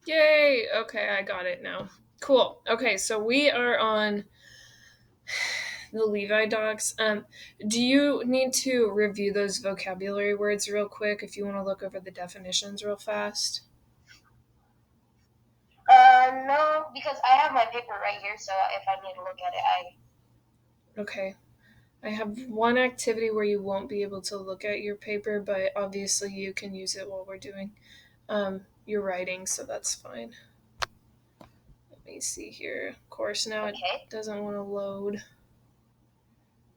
Yay! Okay, I got it now. Cool. Okay, so we are on the Levi docs. Do you need to review those vocabulary words real quick if you want to look over the definitions real fast? No, because I have my paper right here, so if I need to look at it, I. Okay. I have one activity where you won't be able to look at your paper, but obviously you can use it while we're doing your writing, so that's fine. Let me see here. Of course, now it Okay. doesn't want to load.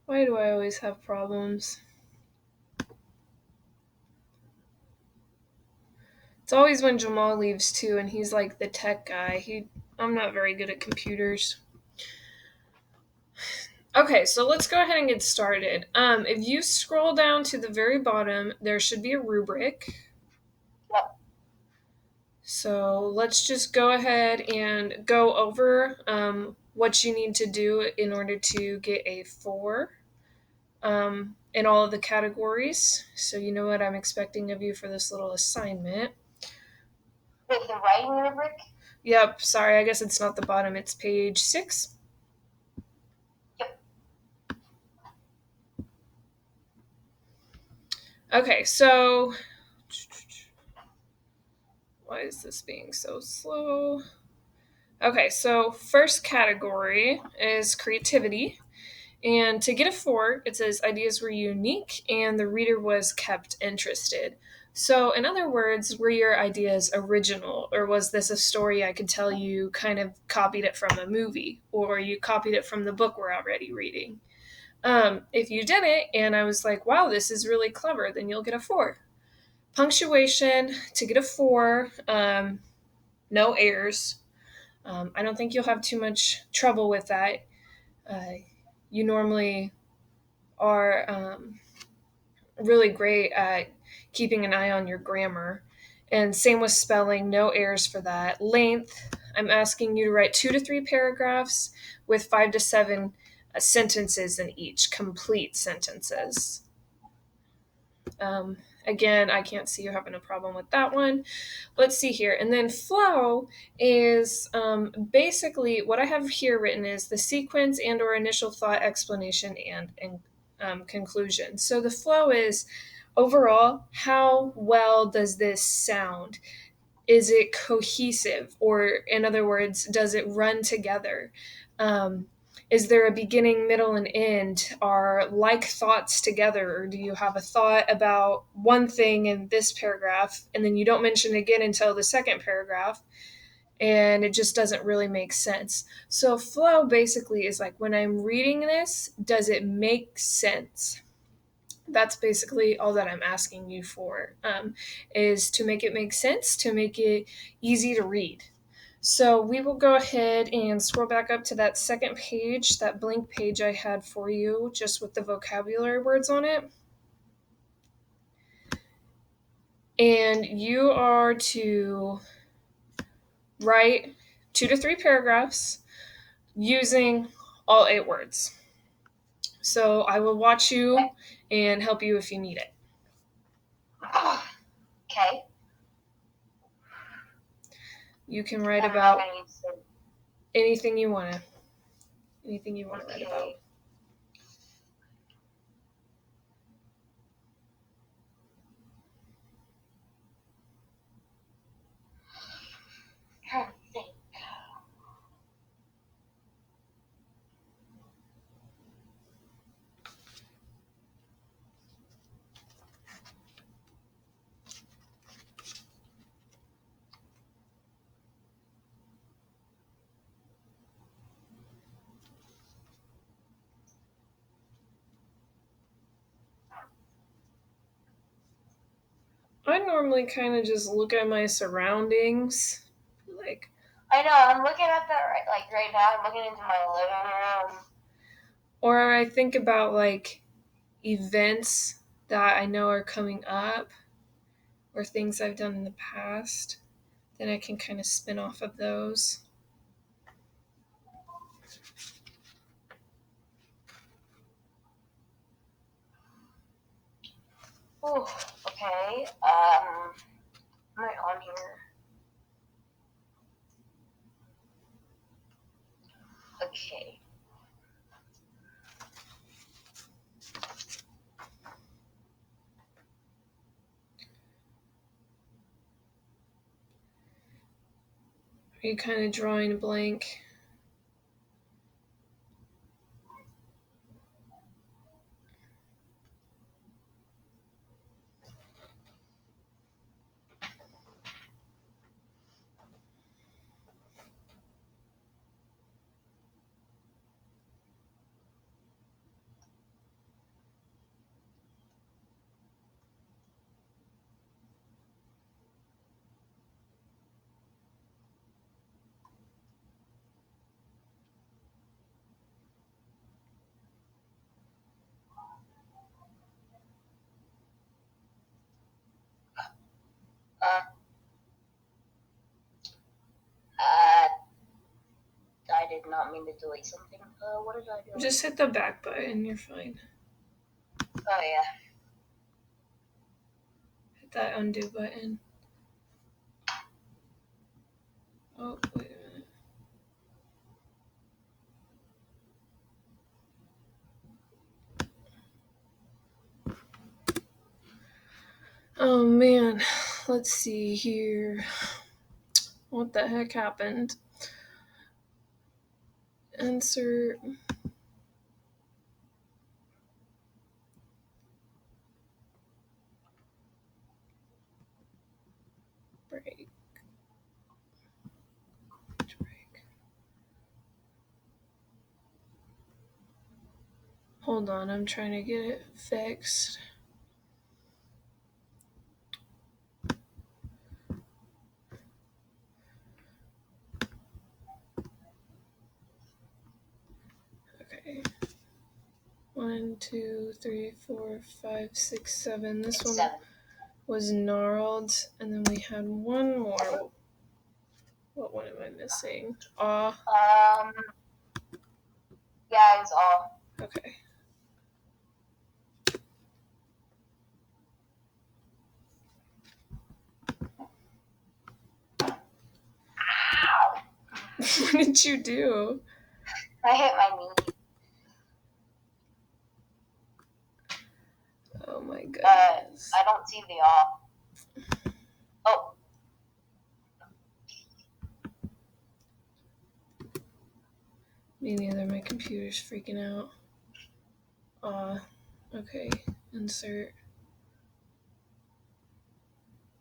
Why do I always have problems? It's always when Jamal leaves too, and he's like the tech guy. I'm not very good at computers. Okay, so let's go ahead and get started. If you scroll down to the very bottom, there should be a rubric. Yep. So let's just go ahead and go over what you need to do in order to get a 4 in all of the categories. So you know what I'm expecting of you for this little assignment. The writing rubric. Yep, sorry, I guess it's not the bottom, it's page 6. Yep. Okay, so why is this being so slow? Okay, so first category is creativity. And to get a 4, it says ideas were unique and the reader was kept interested. So, in other words, were your ideas original, or was this a story I could tell you kind of copied it from a movie, or you copied it from the book we're already reading? If you did it and I was like, wow, this is really clever, then you'll get a 4. Punctuation to get a 4, no errors. I don't think you'll have too much trouble with that. Uh, you normally are really great at keeping an eye on your grammar. And same with spelling, no errors for that. Length, I'm asking you to write 2 to 3 paragraphs with 5 to 7 sentences in each, complete sentences. Um, Again, I can't see you having a problem with that one. Let's see here. And then flow is basically what I have here written is the sequence and or initial thought, explanation, and conclusion. So the flow is overall, how well does this sound? Is it cohesive? Or in other words, does it run together? Um, is there a beginning, middle, and end? Are like thoughts together, or do you have a thought about one thing in this paragraph and then you don't mention it again until the second paragraph, and it just doesn't really make sense? So, flow basically is like when I'm reading this, does it make sense? That's basically all that I'm asking you for, is to make it make sense, to make it easy to read. So we will go ahead and scroll back up to that second page, that blank page I had for you, just with the vocabulary words on it. And you are to write 2 to 3 paragraphs using all 8 words. So I will watch you and help you if you need it. Okay. You can write I'm not about gonna use the. anything you want to anything you want to write about. Okay. Trying to think. I normally kind of just look at my surroundings, like, I know. I'm looking at that right now. I'm looking into my living room. or I think about like events that I know are coming up or things I've done in the past. Then I can kind of spin off of those. Ooh, okay. Am I on here? Okay. Are you kind of drawing a blank? I did not mean to delete something. What did I do? Just hit the back button, you're fine. Oh, yeah. Hit that undo button. Oh, wait a minute. Oh man, let's see here. What the heck happened? Insert. Break. Break. Hold on, I'm trying to get it fixed. Okay. 1, 2, 3, 4, 5, 6, 7. This It's one 7. was gnarled, and then we had one more. What one am I missing? Yeah, it's all. Okay. Ow! What did you do? I hit my knee. Oh my goodness. I don't see the off. Oh. Me neither. My computer's freaking out. Okay. Insert.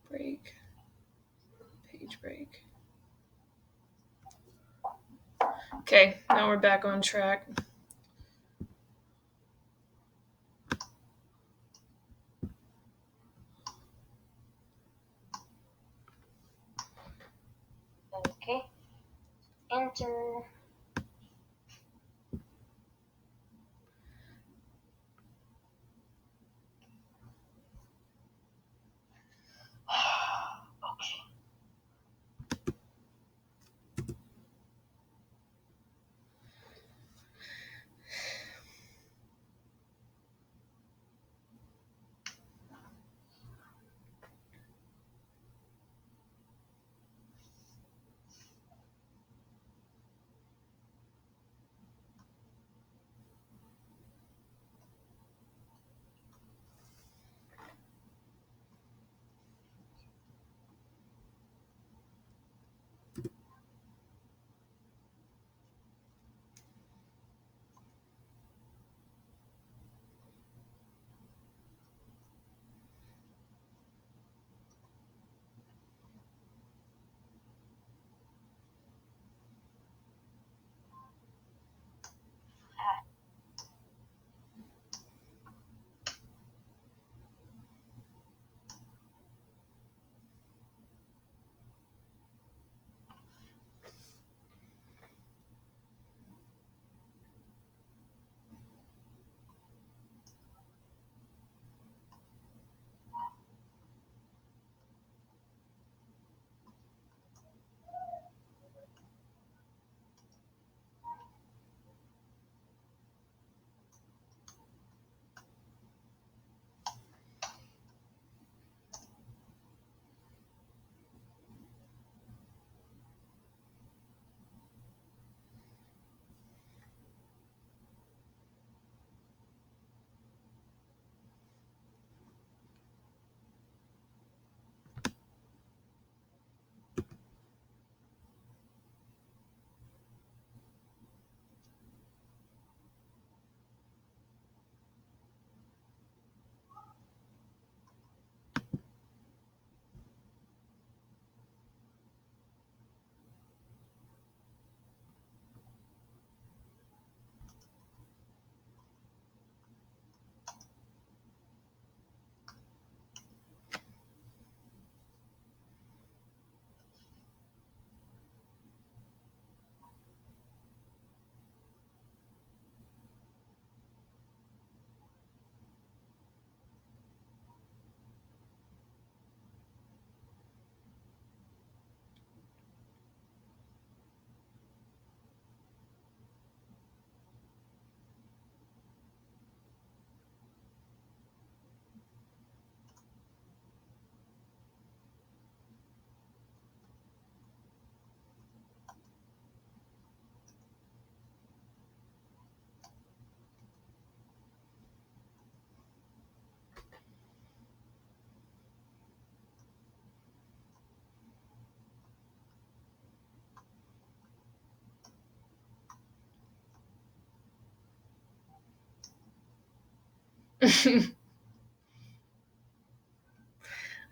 Break. Page break. Okay, now we're back on track. Okay. Enter.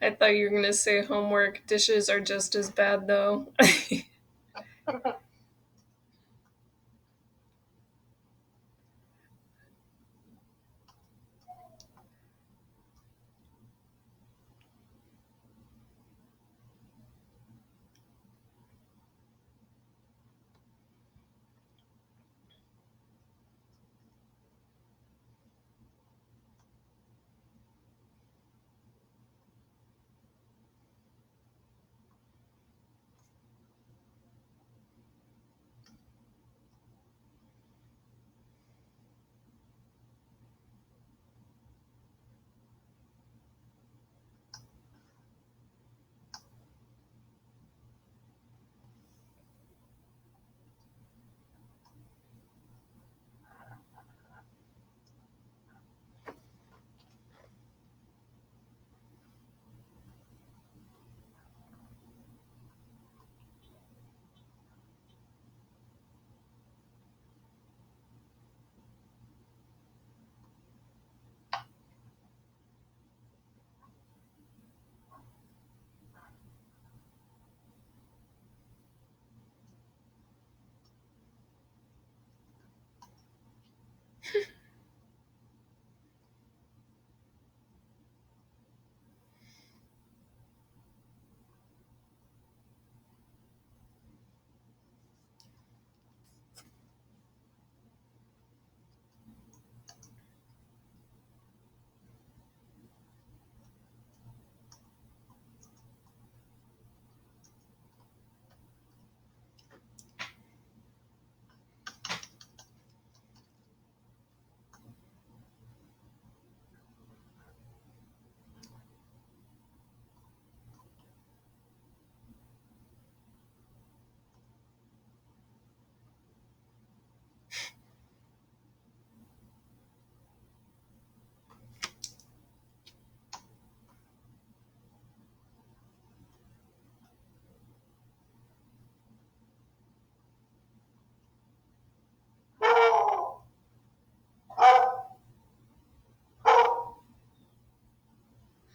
I thought you were going to say homework. Dishes are just as bad, though.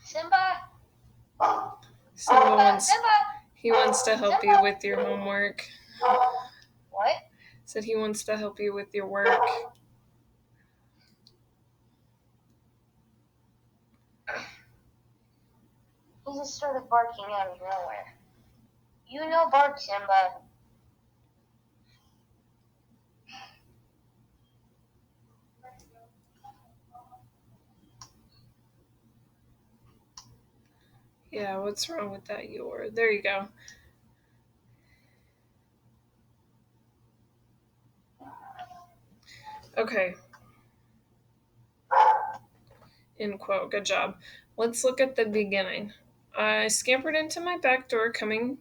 Simba. Simba Simba. he wants to help you with your homework. What? Said he wants to help you with your work. He just started barking out of nowhere. You know bark, Simba. Yeah, what's wrong with that, Yor? There you go. Okay. End quote. Good job. Let's look at the beginning. I scampered into my back door coming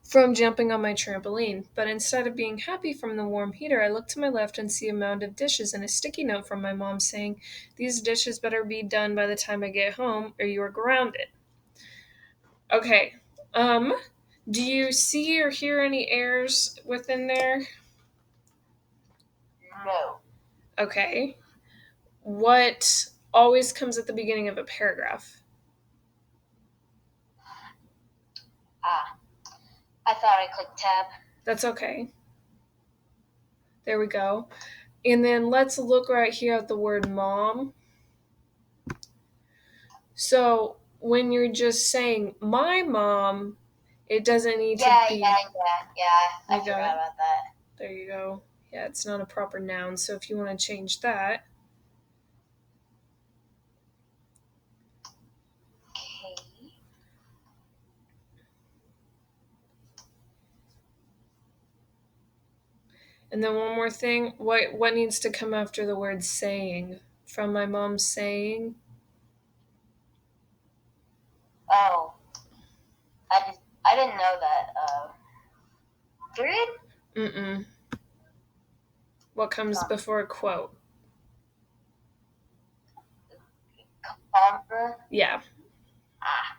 from jumping on my trampoline, but instead of being happy from the warm heater, I look to my left and see a mound of dishes and a sticky note from my mom saying, "These dishes better be done by the time I get home or you are grounded." Okay. Um, do you see or hear any errors within there? No. Okay. What always comes at the beginning of a paragraph? Ah, I thought I clicked tab. That's okay. There we go. And then let's look right here at the word mom. So when you're just saying my mom, it doesn't need to be. Yeah. I You got forgot it. about that. There you go. Yeah, it's not a proper noun. So if you want to change that, Okay. and then one more thing, what needs to come after the word saying? From my mom saying. Oh, I didn't know that. Period. Mm-mm. What comes Huh. before a quote? Comma. Yeah. Ah.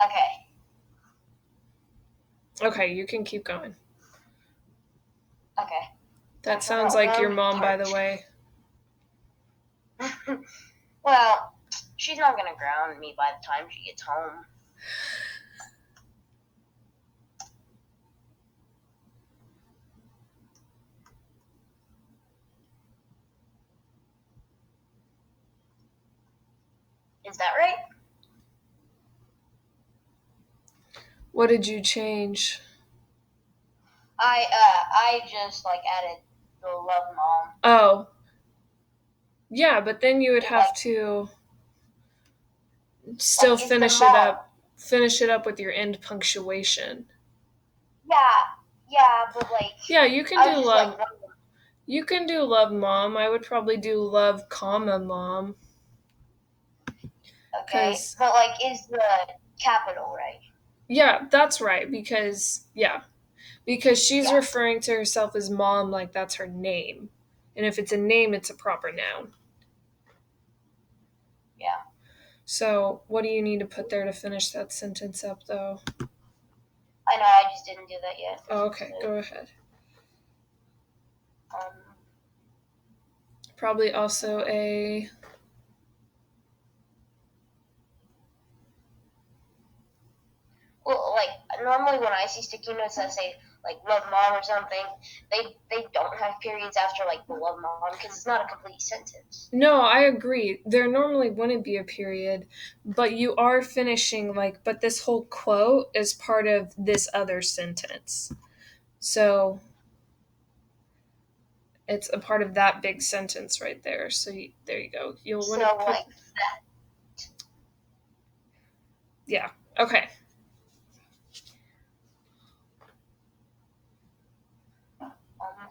Okay. Okay, you can keep going. Okay. That sounds like your mom, by the way. Well, she's not gonna ground me by the time she gets home. Is that right? What did you change? I just like added the love mom. Oh. Yeah, but then you would have Like, to still is the finish it mom? up. Finish it up with your end punctuation. Yeah, but like, Yeah, you can I do was just like, love. You can do love mom. I would probably do love comma mom. okay, Cause but like, is the capital right? yeah, that's right. Because she's Yeah, referring to herself as mom like that's her name. And if it's a name, it's a proper noun. yeah. So, what do you need to put there to finish that sentence up, though? I know, I just didn't do that yet. Oh, okay, go ahead. Um, Probably also a. well, like normally when I see sticky notes that say like love mom or something, they don't have periods after like the love mom because it's not a complete sentence. No, I agree. There normally wouldn't be a period, but you are finishing, like, but this whole quote is part of this other sentence. So, it's a part of that big sentence right there. So, there you go. You'll want to So put. like that. Yeah, okay. Um,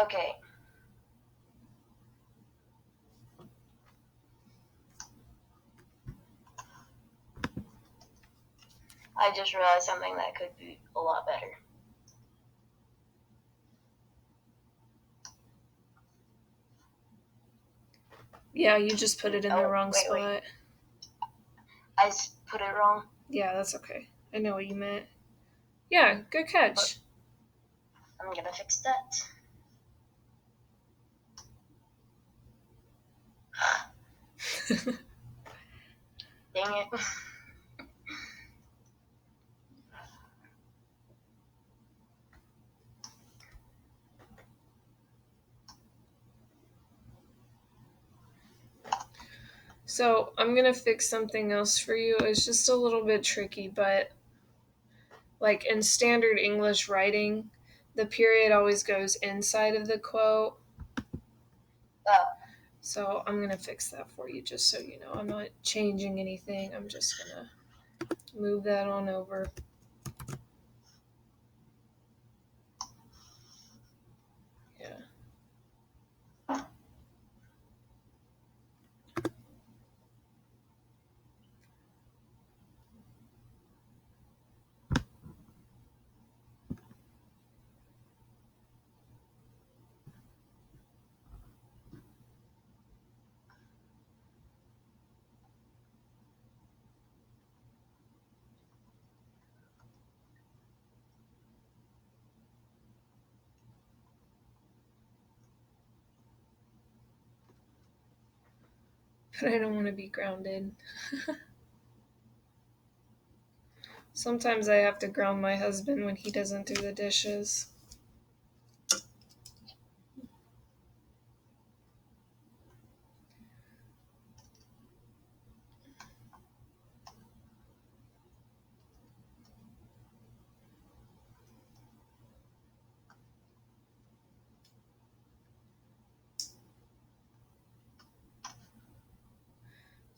okay. I just realized something that could be a lot better. Yeah, you just put it in the Oh, wrong wait. spot. I put it wrong. Yeah, that's okay. I know what you meant. Yeah, good catch. I'm gonna fix that. Dang it. So I'm gonna fix something else for you. It's just a little bit tricky, but like in standard English writing, the period always goes inside of the quote. Oh, So I'm gonna fix that for you just so you know. I'm not changing anything. I'm just gonna move that on over. Yeah. But I don't want to be grounded. Sometimes I have to ground my husband when he doesn't do the dishes.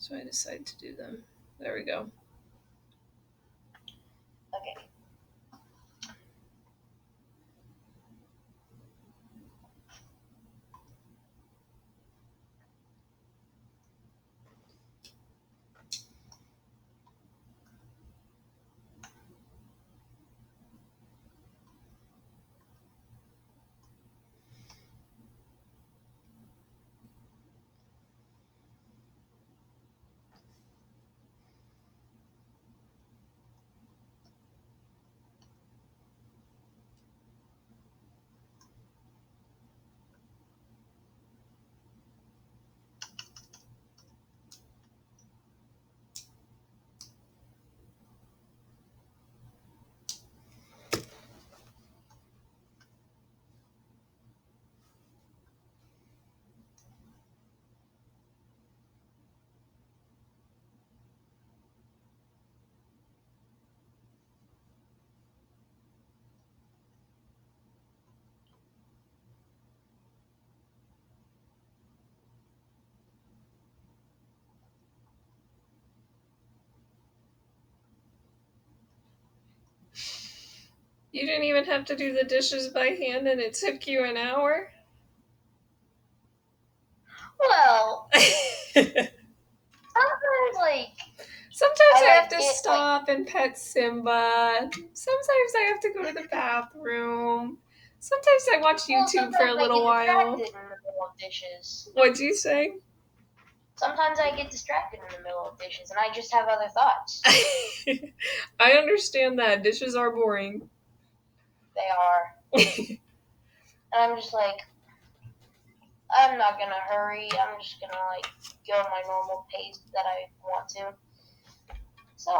So I decide to do them. There we go. Okay. You didn't even have to do the dishes by hand and it took you an hour? Well, sometimes like Sometimes I have to get stop and pet Simba. Sometimes I have to go to the bathroom. Sometimes I watch YouTube for a little while. Distracted in the middle of dishes. What'd you say? Sometimes I get distracted in the middle of dishes, and I just have other thoughts. I understand that. Dishes are boring. They are. And I'm just like, I'm not gonna hurry. I'm just gonna like go at my normal pace that I want to. So,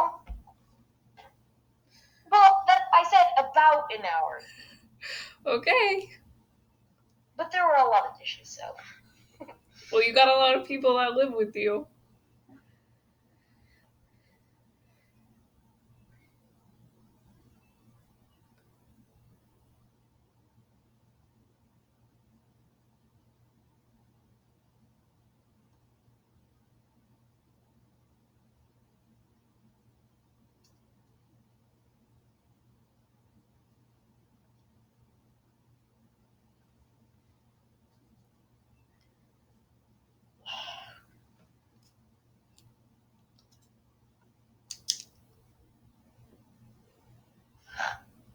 well, that I said about an hour, Okay. but there were a lot of dishes, so. Well, you got a lot of people that live with you.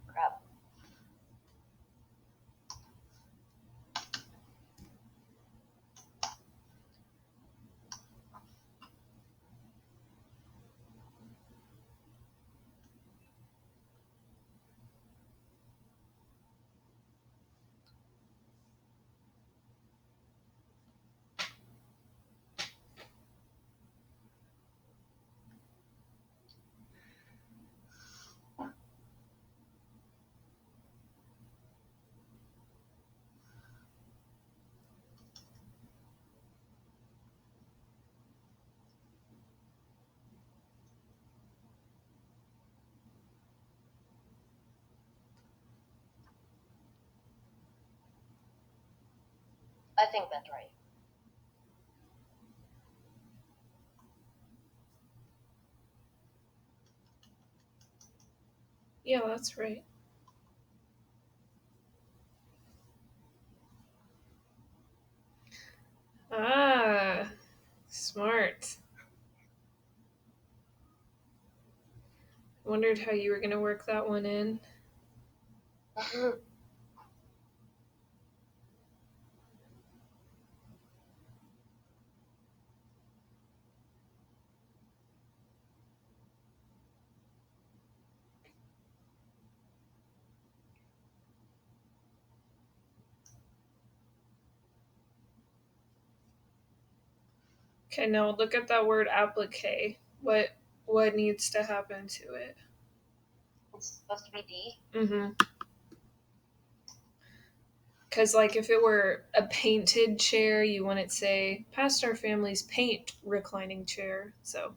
Crap. I think that's right. Yeah, that's right. Ah, smart. Wondered how you were going to work that one in. Okay, now look at that word applique. What needs to happen to it? It's supposed to be D. Mm-hmm. Because, like, if it were a painted chair, you wouldn't say, past our family's paint reclining chair. So,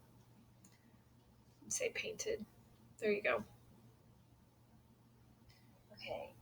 say painted. There you go. Okay.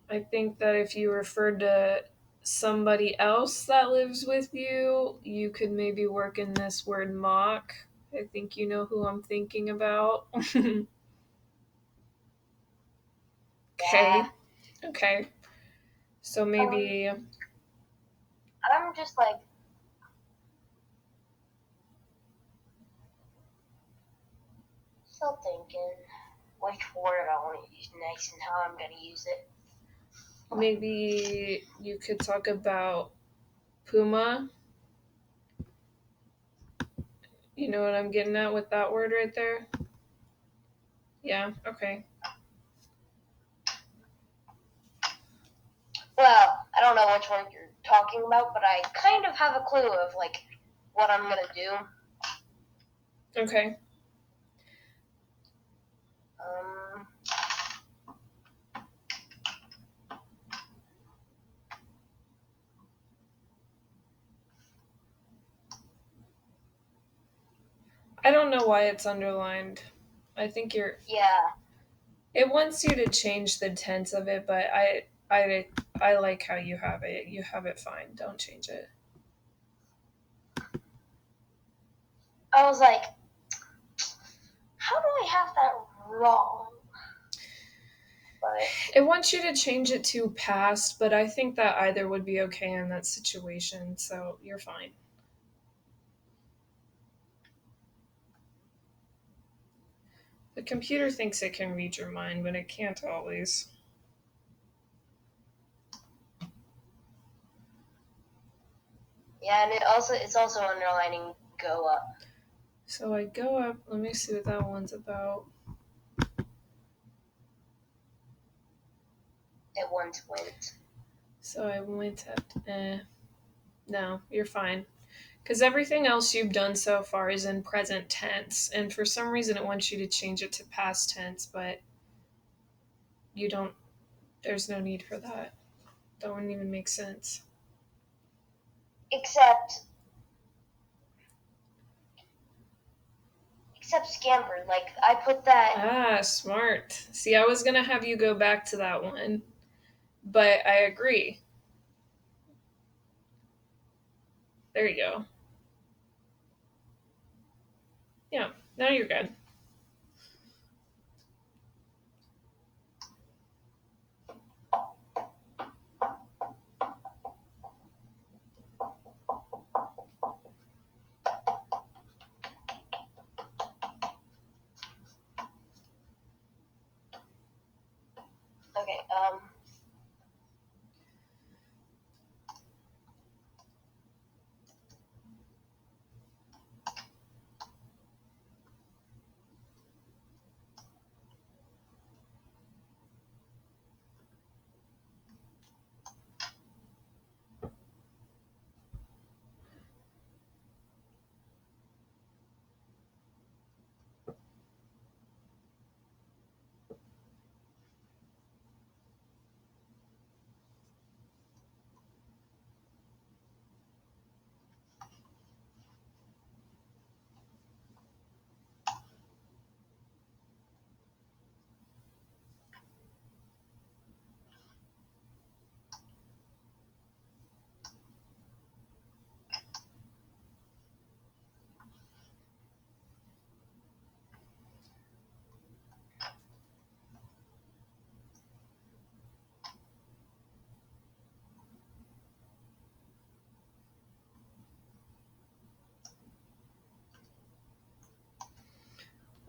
I think that if you referred to somebody else that lives with you, you could maybe work in this word mock. I think you know who I'm thinking about. Yeah. Okay. Okay. So Um, maybe I'm just like still thinking which word I want to use next and how I'm going to use it. maybe you could talk about Puma. You know what I'm getting at with that word right there? Yeah, okay. Well, I don't know which word you're talking about, but I kind of have a clue of like what I'm going to do. Okay. Um, I don't know why it's underlined. I think you're yeah. it wants you to change the tense of it, but I like how you have it. You have it fine. Don't change it. I was like, how do I have that wrong? But It wants you to change it to past, but I think that either would be okay in that situation, so you're fine. The computer thinks it can read your mind, but it can't always. yeah, and it's also underlining go up. So I go up. Let me see what that one's about. It once went. So I went up. No, you're fine. Because everything else you've done so far is in present tense, and for some reason it wants you to change it to past tense, but you don't, there's no need for that. That wouldn't even make sense. Except scampered. Like I put that. Ah, smart. See, I was going to have you go back to that one, but I agree. There you go. Yeah, now you're good. Okay.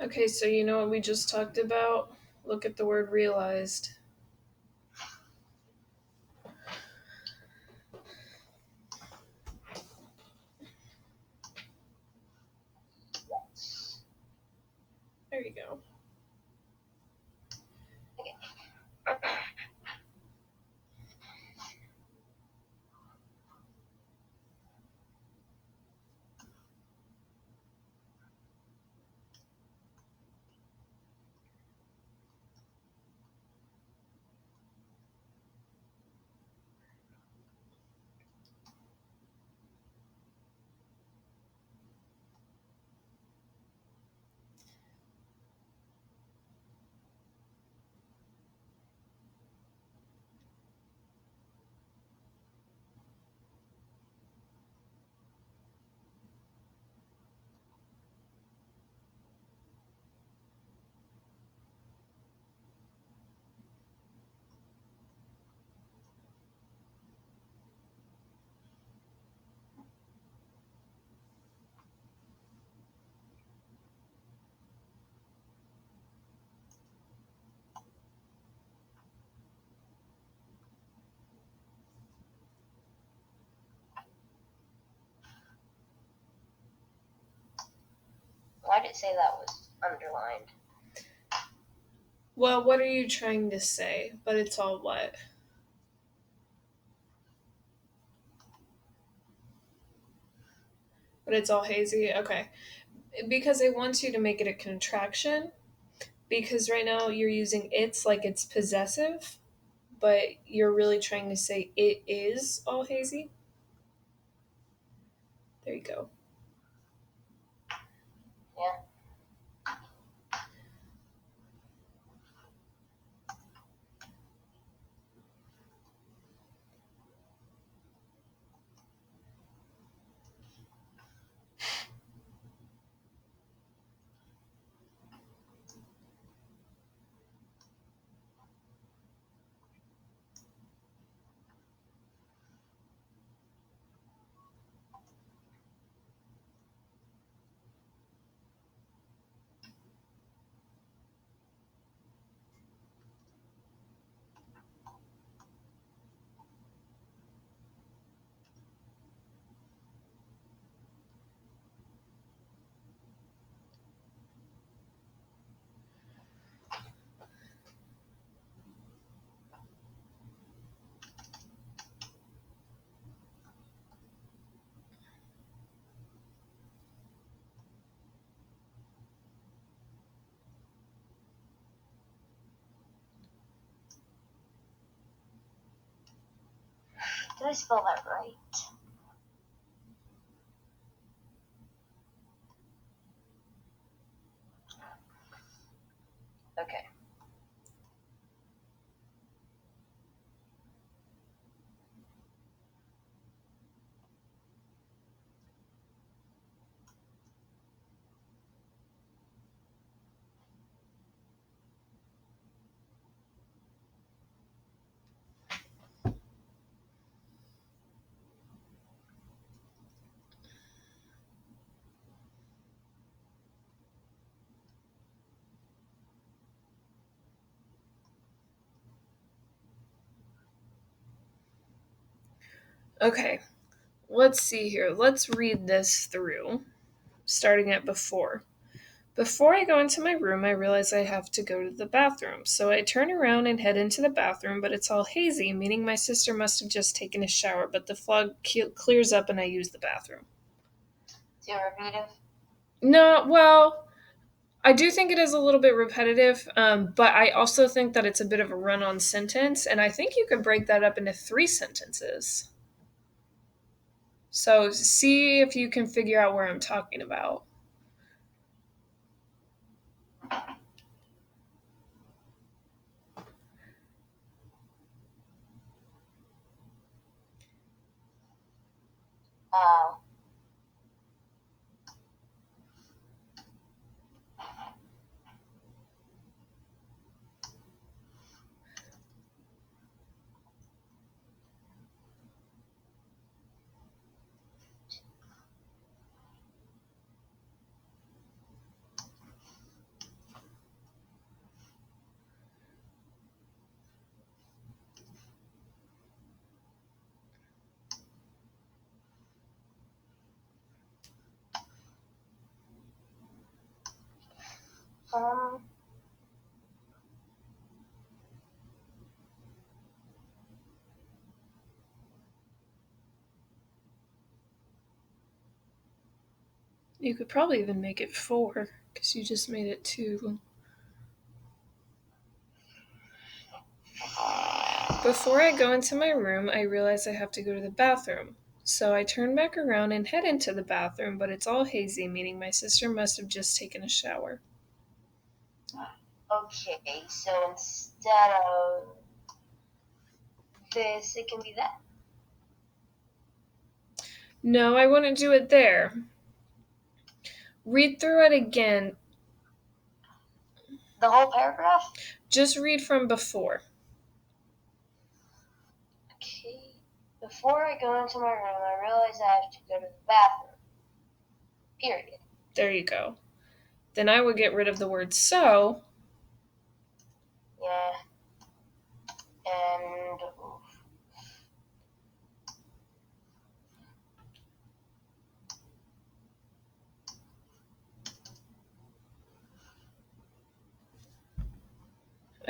Okay, so you know what we just talked about? Look at the word realized. There you go. Okay. Why did it say that was underlined? Well, what are you trying to say? But it's all what? But it's all hazy? Okay. Because it wants you to make it a contraction. Because right now you're using it's like it's possessive, but you're really trying to say it is all hazy. There you go. Yeah. Did I spell that right? Okay. Okay. Let's see here. Let's read this through, starting at before. Before I go into my room, I realize I have to go to the bathroom. So I turn around and head into the bathroom, but it's all hazy, meaning my sister must have just taken a shower, but the fog clears up and I use the bathroom. Too repetitive? No, well, I do think it is a little bit repetitive, but I also think that it's a bit of a run on sentence, and I think you could break that up into 3 sentences. So see if you can figure out where I'm talking about. Oh. Um. You could probably even make it 4, because you just made it 2. Before I go into my room, I realize I have to go to the bathroom. So I turn back around and head into the bathroom, but it's all hazy, meaning my sister must have just taken a shower. Okay, so instead of this, it can be that. No, I wouldn't do it there. Read through it again. The whole paragraph? Just read from before. Okay. Before I go into my room, I realize I have to go to the bathroom. Period. There you go. Then I would get rid of the word so. Yeah. And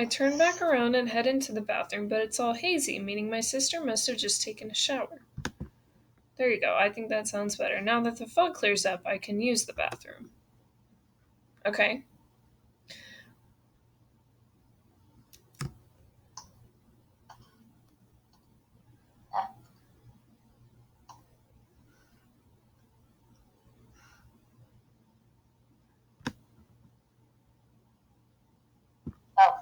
I turn back around and head into the bathroom, but it's all hazy, meaning my sister must have just taken a shower. There you go. I think that sounds better. Now that the fog clears up, I can use the bathroom. Okay. Oh,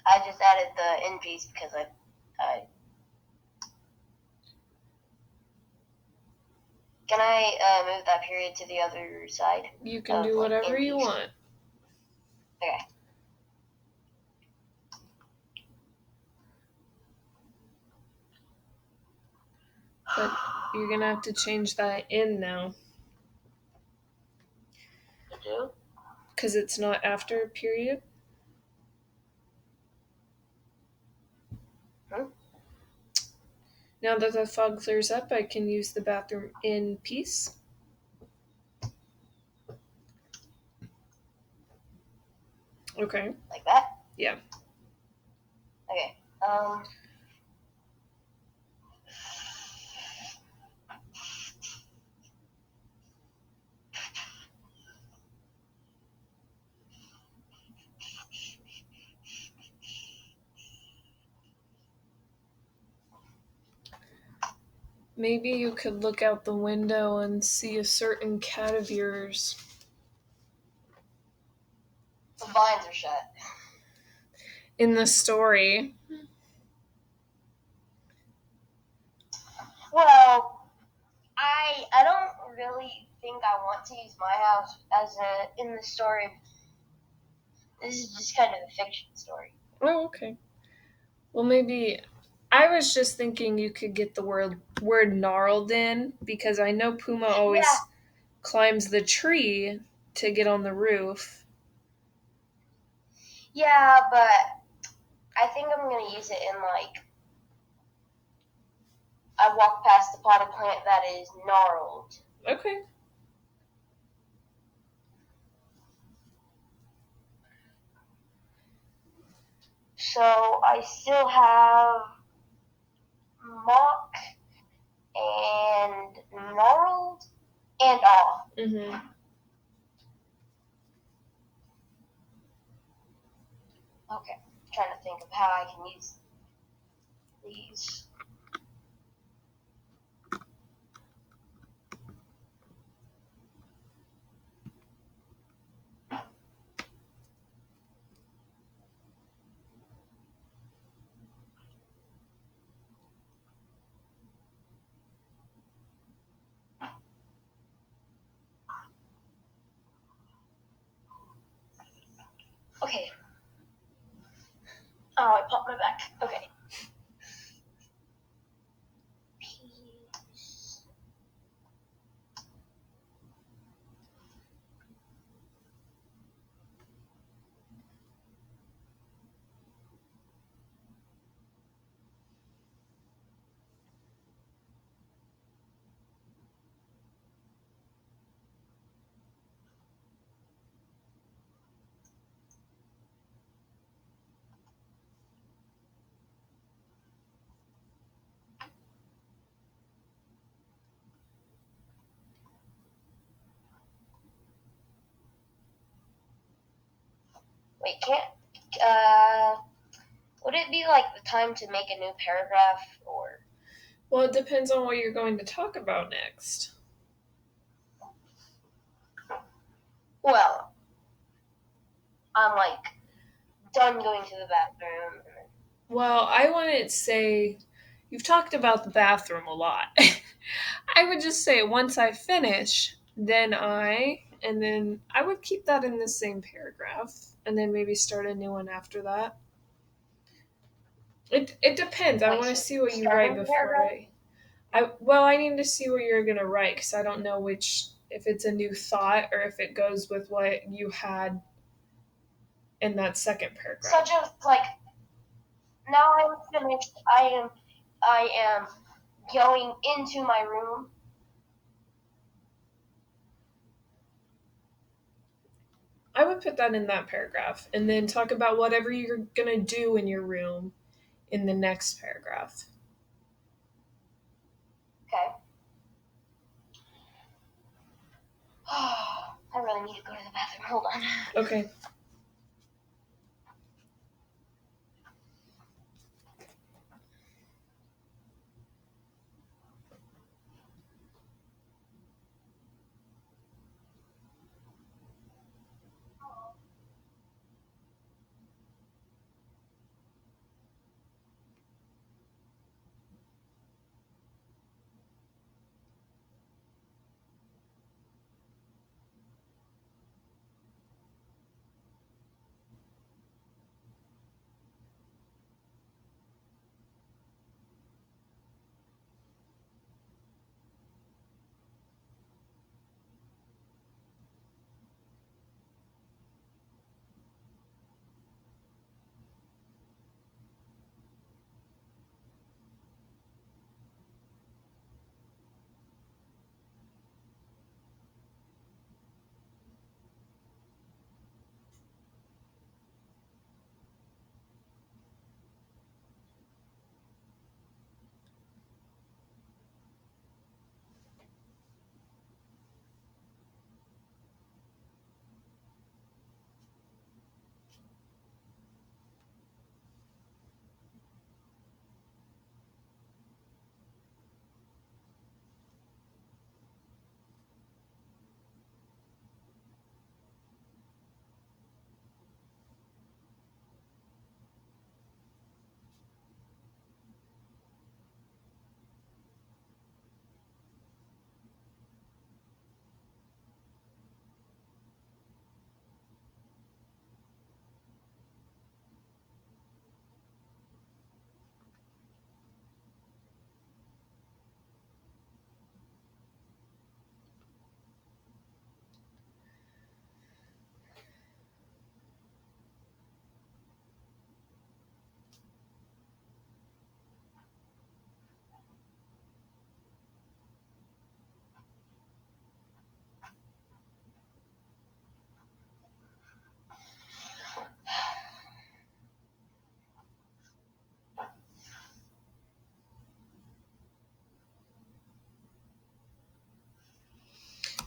I just added the end piece because I can I move that period to the other side? You can do whatever you want. Okay. But you're going to have to change that in now. You do? Because it's not after a period. Now that the fog clears up, I can use the bathroom in peace. Okay. Like that? Yeah. Okay. Maybe you could look out the window and see a certain cat of yours. The blinds are shut. In the story. Well, I don't really think I want to use my house as in the story. This is just kind of a fiction story. Oh, okay. Well, maybe I was just thinking you could get the word gnarled in because I know Puma always climbs the tree to get on the roof. Yeah, but I think I'm gonna use it in like I walk past the potted plant that is gnarled. Okay. So I still have mock and gnarled and awe. Mm-hmm. Okay, I'm trying to think of how I can use these. Okay. Oh, I popped my back. Okay. Wait, would it be like the time to make a new paragraph or? Well, it depends on what you're going to talk about next. Well, I'm like done going to the bathroom. Well, I wouldn't say you've talked about the bathroom a lot. I would just say once I finish, and then I would keep that in the same paragraph, and then maybe start a new one after that. It depends. I want to see what you write before I need to see what you're gonna write because I don't know if it's a new thought or if it goes with what you had in that second paragraph. Such as like, now I'm finished. I am going into my room. I would put that in that paragraph and then talk about whatever you're going to do in your room in the next paragraph. Okay. I really need to go to the bathroom. Hold on. Okay.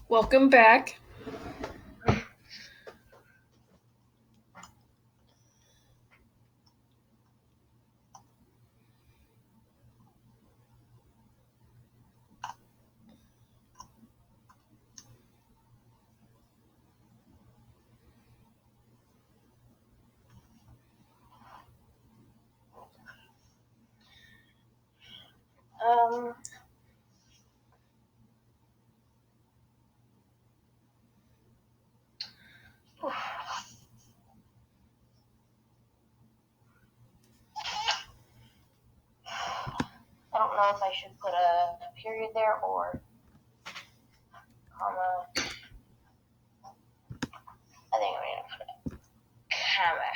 Welcome back. Um. I don't know if I should put a period there or comma. I think I'm gonna put a comma.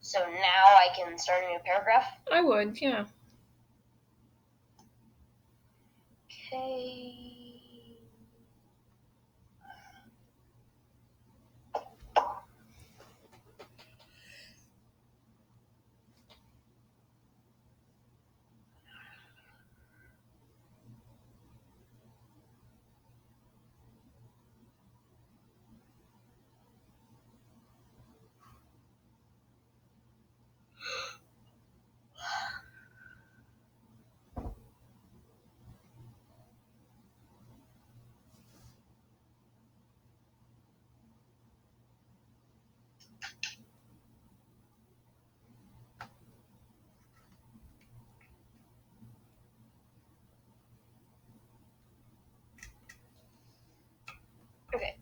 So now I can start a new paragraph? I would, yeah. Okay. Okay.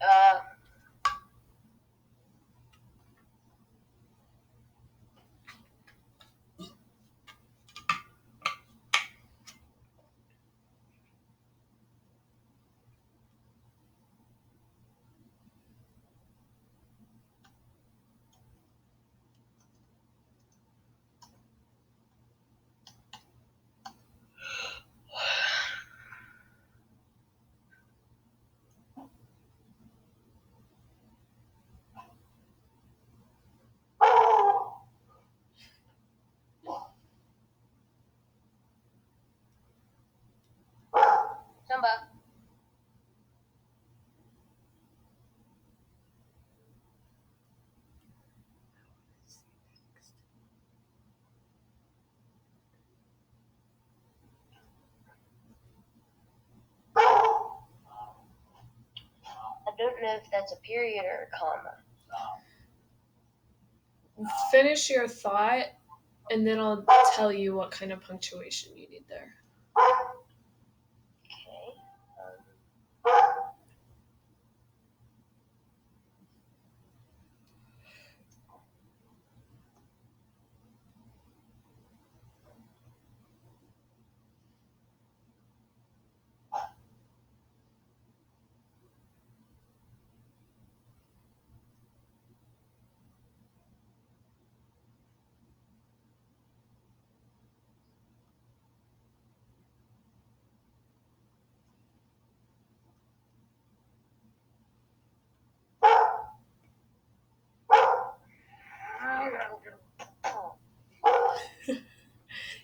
Simba. I don't know if that's a period or a comma. Finish your thought, and then I'll tell you what kind of punctuation you need there. Okay.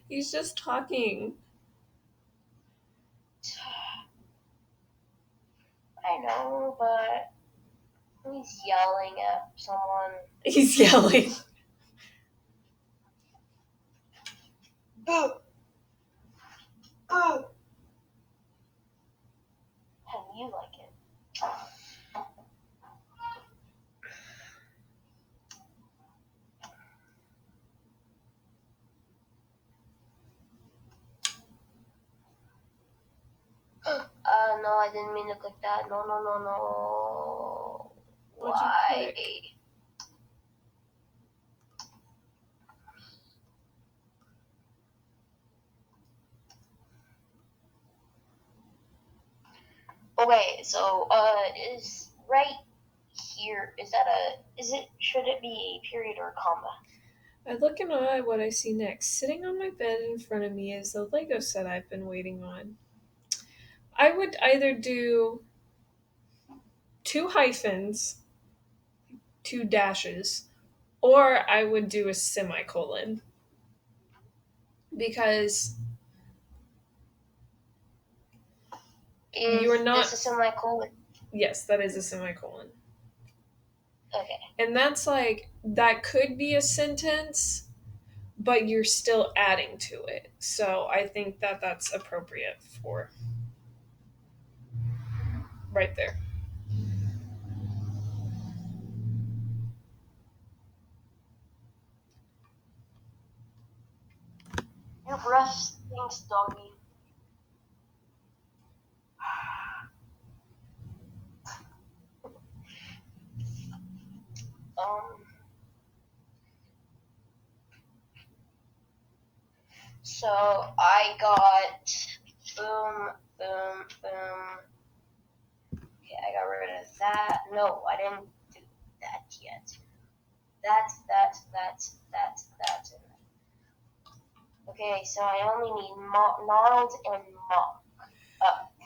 He's just talking. I know, but he's yelling at someone. He's yelling. Boo! Boo! How do you like it? No, I didn't mean to click that. No, no, no, no. What'd you Why? click? Okay, so is right here, should it be a period or a comma? I look and at what I see next. Sitting on my bed in front of me is the Lego set I've been waiting on. I would either do 2 hyphens, 2 dashes, or I would do a semicolon. Because you're not. This a semicolon? Yes, that is a semicolon. Okay. And that's like, that could be a sentence, but you're still adding to it. So I think that that's appropriate for right there. Your breath stinks, doggy. So I got boom, boom, boom. Okay, I got rid of that. No, I didn't do that yet. That. Okay, so I only need gnarled and mock. Okay.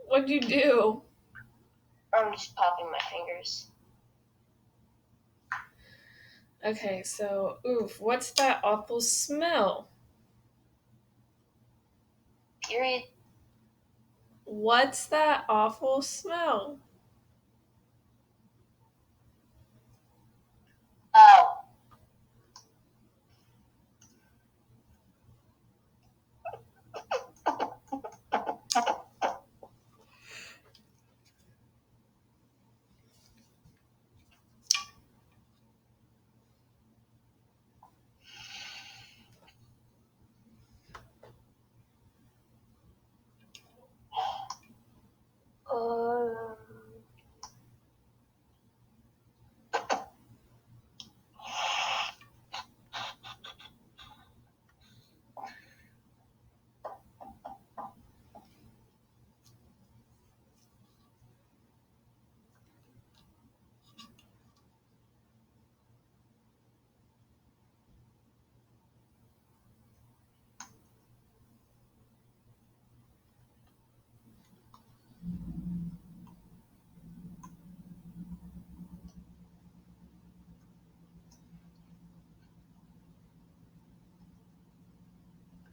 What'd you do? I'm just popping my fingers. Okay, so, oof, what's that awful smell? Period. What's that awful smell? Oh. Um,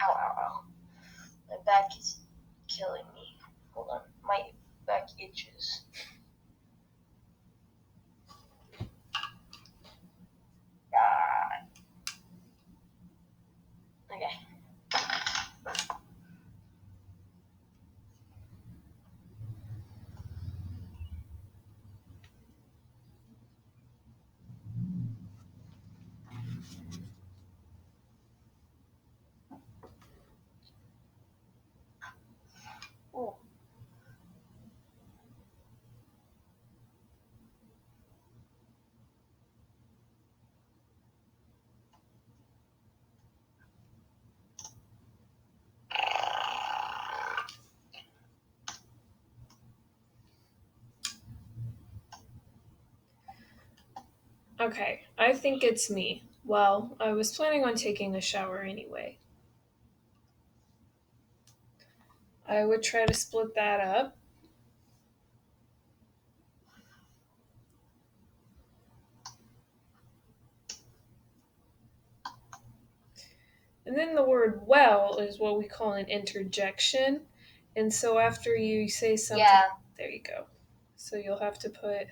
ow, ow, ow. My back is killing me. Hold on. My back itches. Ah. Okay. Ooh. Okay, I think it's me. Well, I was planning on taking a shower anyway. I would try to split that up. And then the word well is what we call an interjection. And so after you say something, Yeah. there you go. So you'll have to put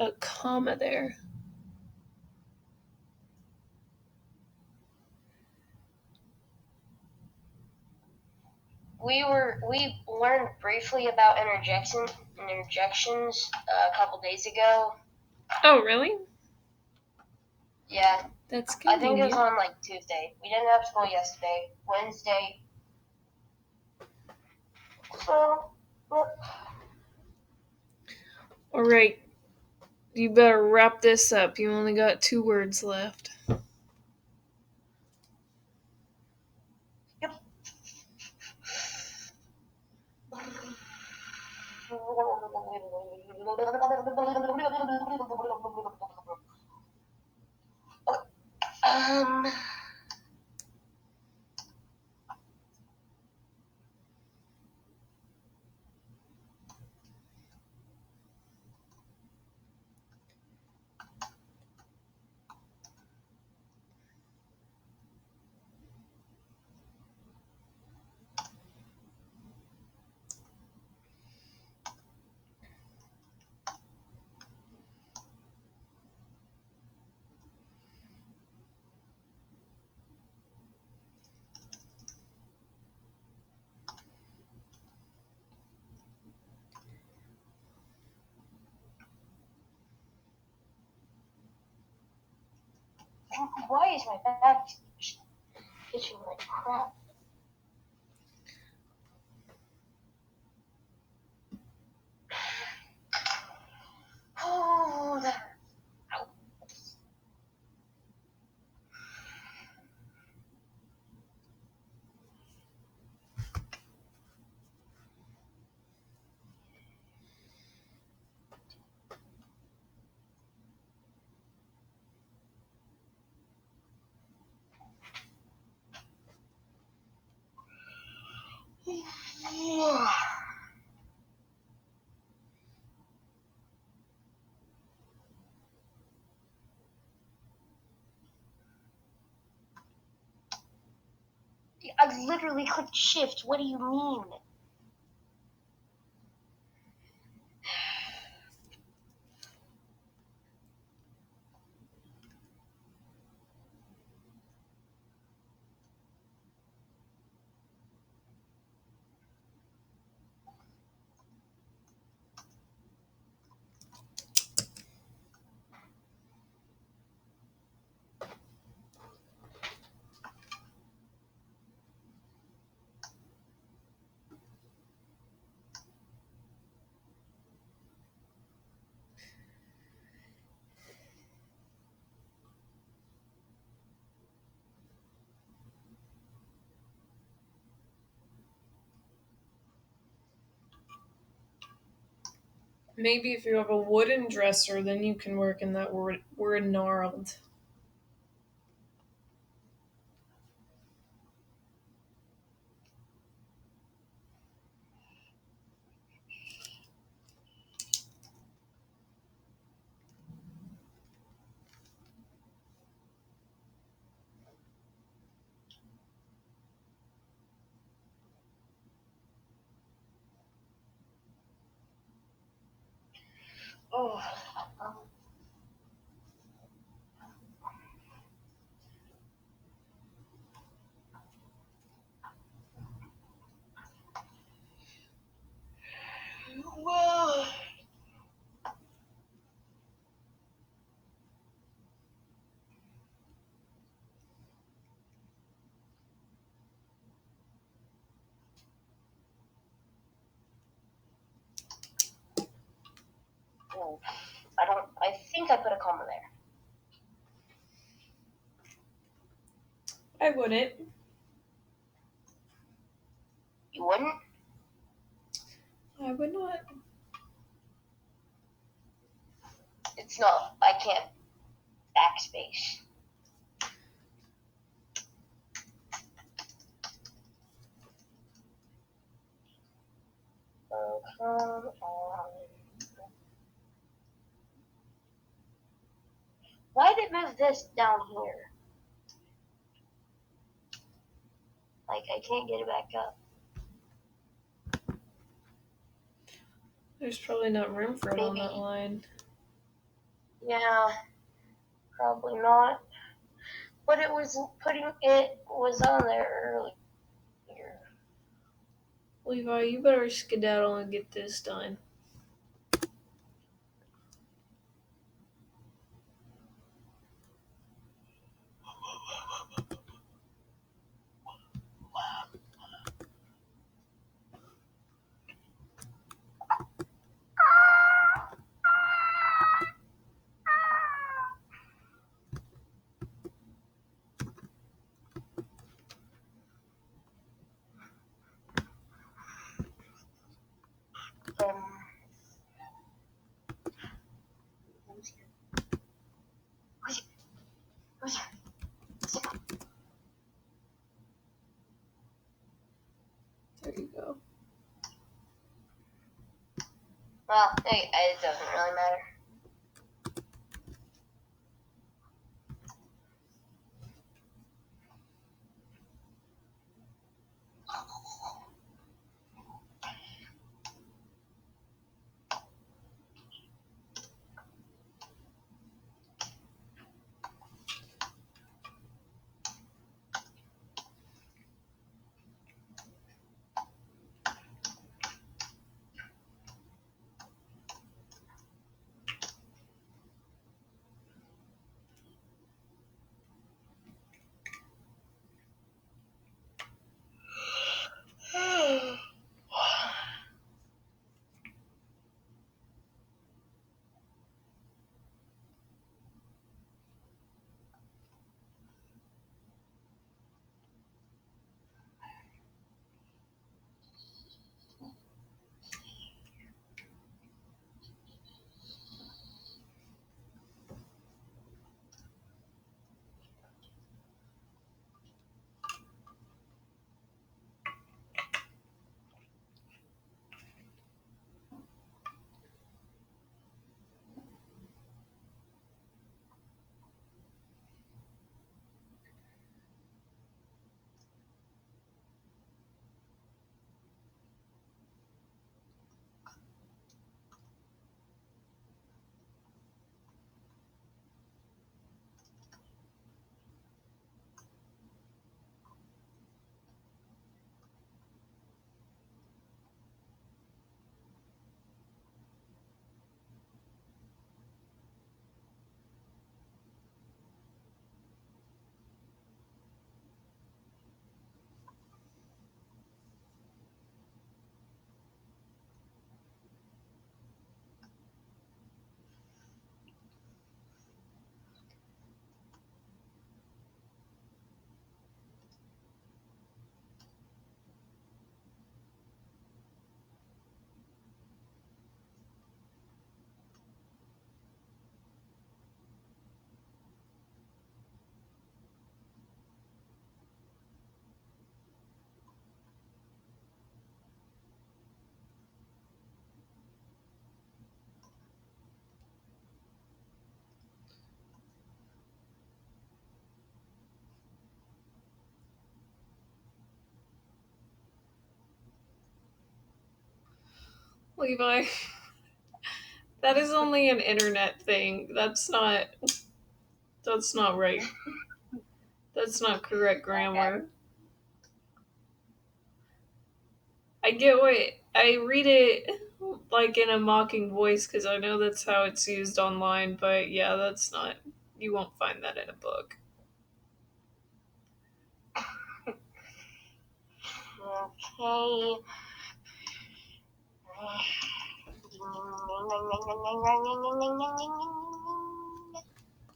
a comma there. We learned briefly about interjections a couple days ago. Oh, really? Yeah. That's I think it was convenient. on like Tuesday. We didn't have school yesterday. Wednesday. So, All right, you better wrap this up. You only got 2 words left. yep. Um. Why is my back itching like crap? Oh, that. Ow. I literally clicked shift. What do you mean? Maybe if you have a wooden dresser, then you can work in that word gnarled. Oh. Well. Oh, I think I put a comma there. I wouldn't. You wouldn't? I would not. It's not. I can't backspace. Oh, come on. Why did it move this down here? Like, I can't get it back up. There's probably not room for it on Maybe. that line. Yeah, probably not. But it was on there earlier. Levi, you better skedaddle and get this done. There you go. Well, it doesn't really matter. Levi, that is only an internet thing. That's not right. That's not correct grammar. I get what I read it like in a mocking voice because I know that's how it's used online, but yeah, that's not, you won't find that in a book. Okay.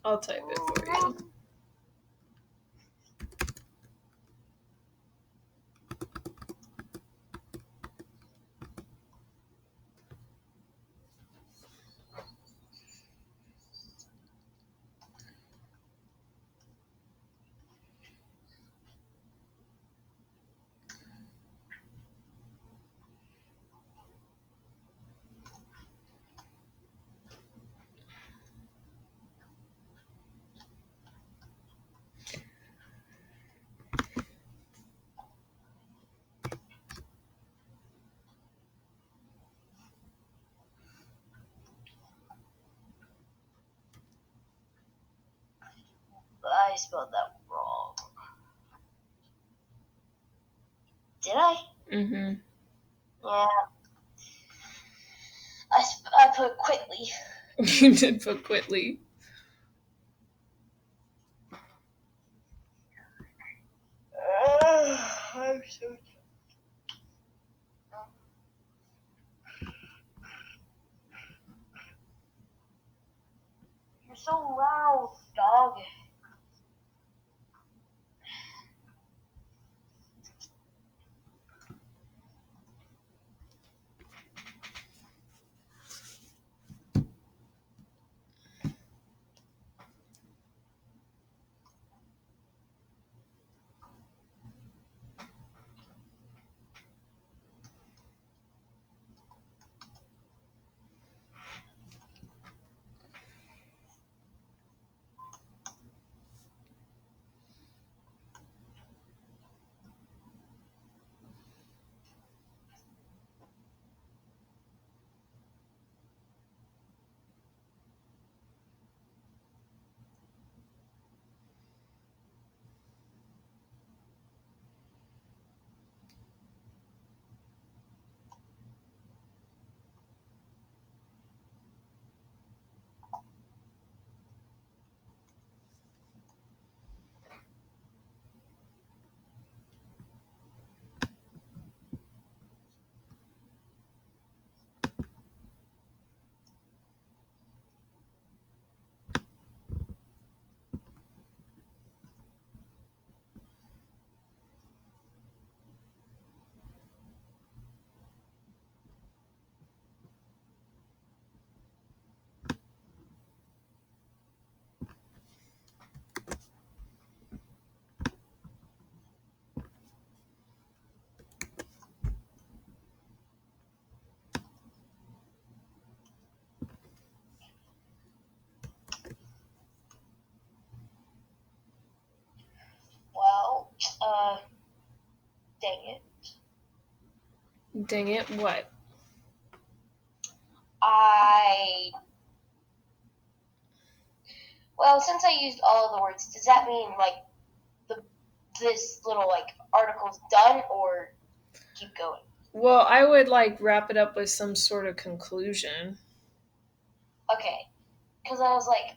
I'll type it for you. I spelled that wrong. Did I? Mm-hmm. Yeah. I put quickly. You did put Quitely. I'm so. You're so loud, dog. Well, dang it. Dang it, what? Well, since I used all of the words, does that mean like this little like article's done or keep going? Well, I would like wrap it up with some sort of conclusion. Okay, because I was like,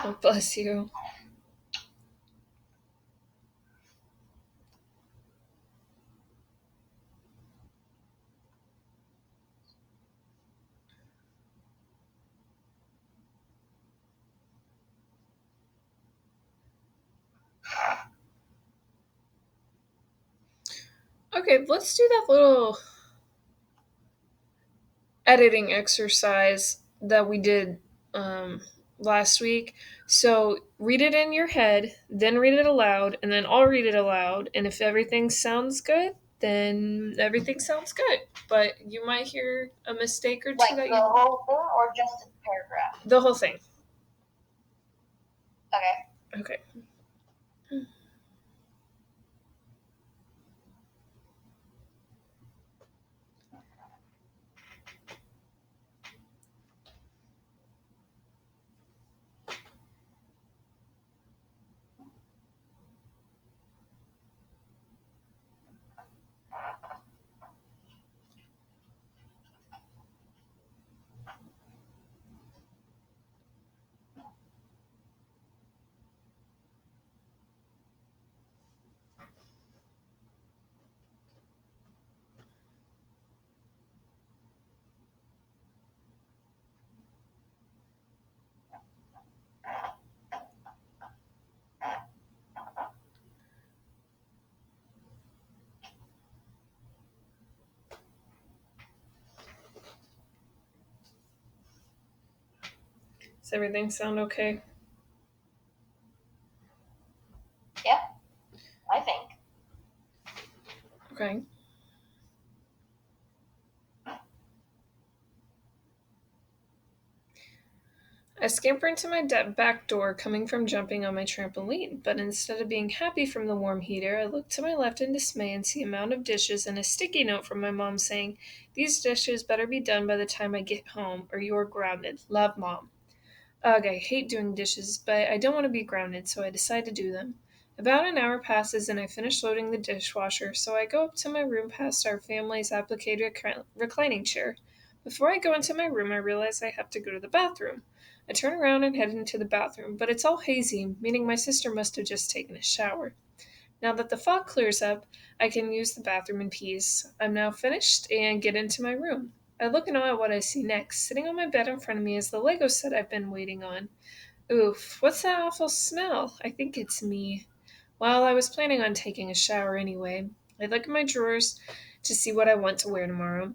Oh, bless you. Okay, let's do that little editing exercise that we did um, last week. So read it in your head, then read it aloud, and then I'll read it aloud. And if everything sounds good, then everything sounds good. But you might hear a mistake or two Like that the you. whole thing or just a paragraph? The whole thing. Okay. Okay. Does everything sound okay? Yep. I think. Okay. I scamper into my back door, coming from jumping on my trampoline, but instead of being happy from the warm heater, I look to my left in dismay and see a mound of dishes and a sticky note from my mom saying, "These dishes better be done by the time I get home, or you're grounded. Love, Mom." Ugh, I hate doing dishes, but I don't want to be grounded, so I decide to do them. About an hour passes and I finish loading the dishwasher, so I go up to my room past our family's applicated reclining chair. Before I go into my room, I realize I have to go to the bathroom. I turn around and head into the bathroom, but it's all hazy, meaning my sister must have just taken a shower. Now that the fog clears up, I can use the bathroom in peace. I'm now finished and get into my room. I look and awe at what I see next. Sitting on my bed in front of me is the Lego set I've been waiting on. Oof, what's that awful smell? I think it's me. Well, I was planning on taking a shower anyway. I look at my drawers to see what I want to wear tomorrow.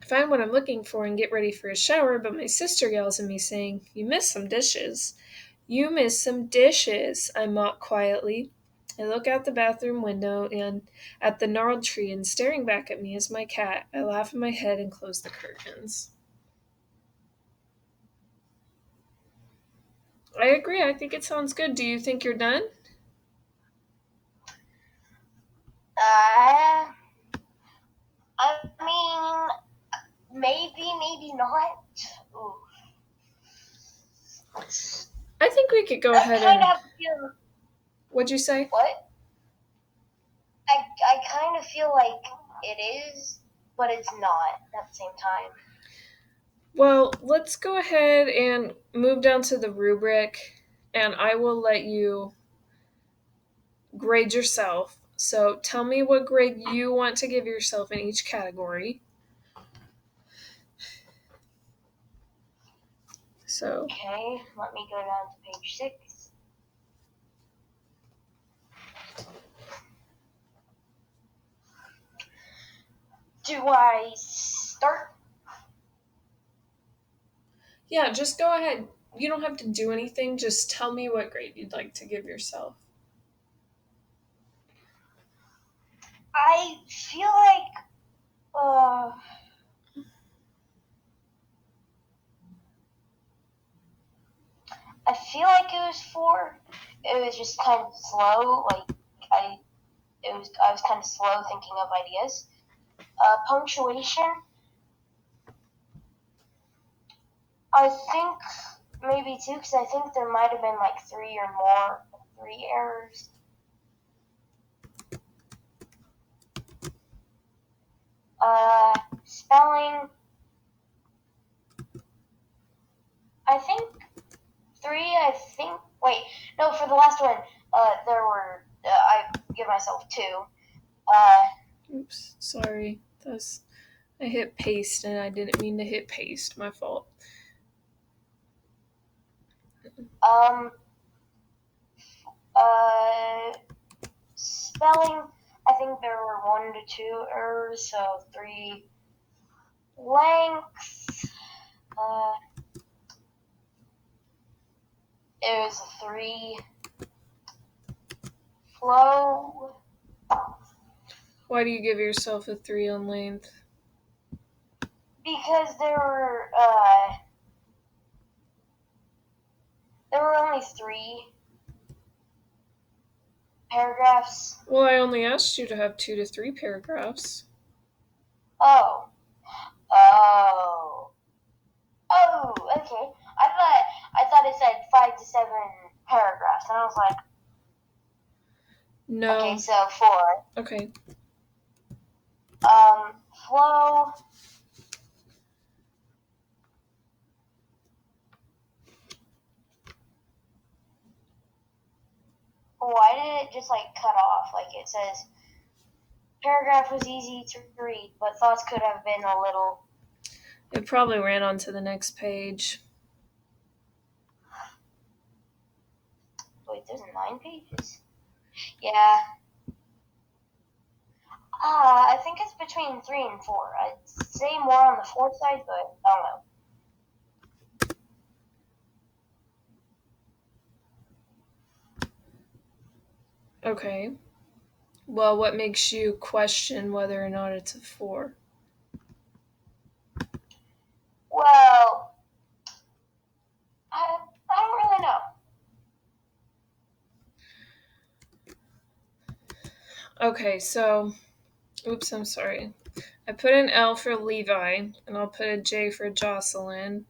I find what I'm looking for and get ready for a shower, but my sister yells at me saying, "You missed some dishes." "You missed some dishes," I mock quietly. I look out the bathroom window and at the gnarled tree, and staring back at me is my cat. I laugh in my head and close the curtains. I agree. I think it sounds good. Do you think you're done? Uh, I mean, maybe not. Ooh. I think we could go I ahead kind of and. have a feel. What'd you say? What? I kind of feel like it is, but it's not at the same time. Well, let's go ahead and move down to the rubric, and I will let you grade yourself. So tell me what grade you want to give yourself in each category. So, Okay, let me go down to page 6. Do I start? yeah, just go ahead. You don't have to do anything. Just tell me what grade you'd like to give yourself. I feel like uh I feel like it was 4. It was just kind of slow. Like I I was kind of slow thinking of ideas. Punctuation. I think maybe 2 because I think there might have been like 3 errors. Spelling. I think 3. I think. Wait, no. For the last one, there were. I give myself 2. Uh, Oops, sorry. That's I hit paste and I didn't mean to hit paste. My fault. um. Uh. Spelling. I think there were 1 to 2 errors, so 3 lengths. It was a 3 flow. Why do you give yourself a 3 on length? Because there were only 3 paragraphs. Well, I only asked you to have 2 to 3 paragraphs. Oh. Okay. I thought it said 5 to 7 paragraphs, and I was like, No. okay, so 4. Okay. Flow. Why did it just like cut off? Like it says, paragraph was easy to read, but thoughts could have been a little. It probably ran on to the next page. Wait, there's 9 pages? Yeah. I think it's between 3 and 4. I'd say more on the 4th side, but I don't know. Okay. Well, what makes you question whether or not it's a 4? Well, I don't really know. Okay, so, oops, I'm sorry. I put an L for Levi, and I'll put a J for Jocelyn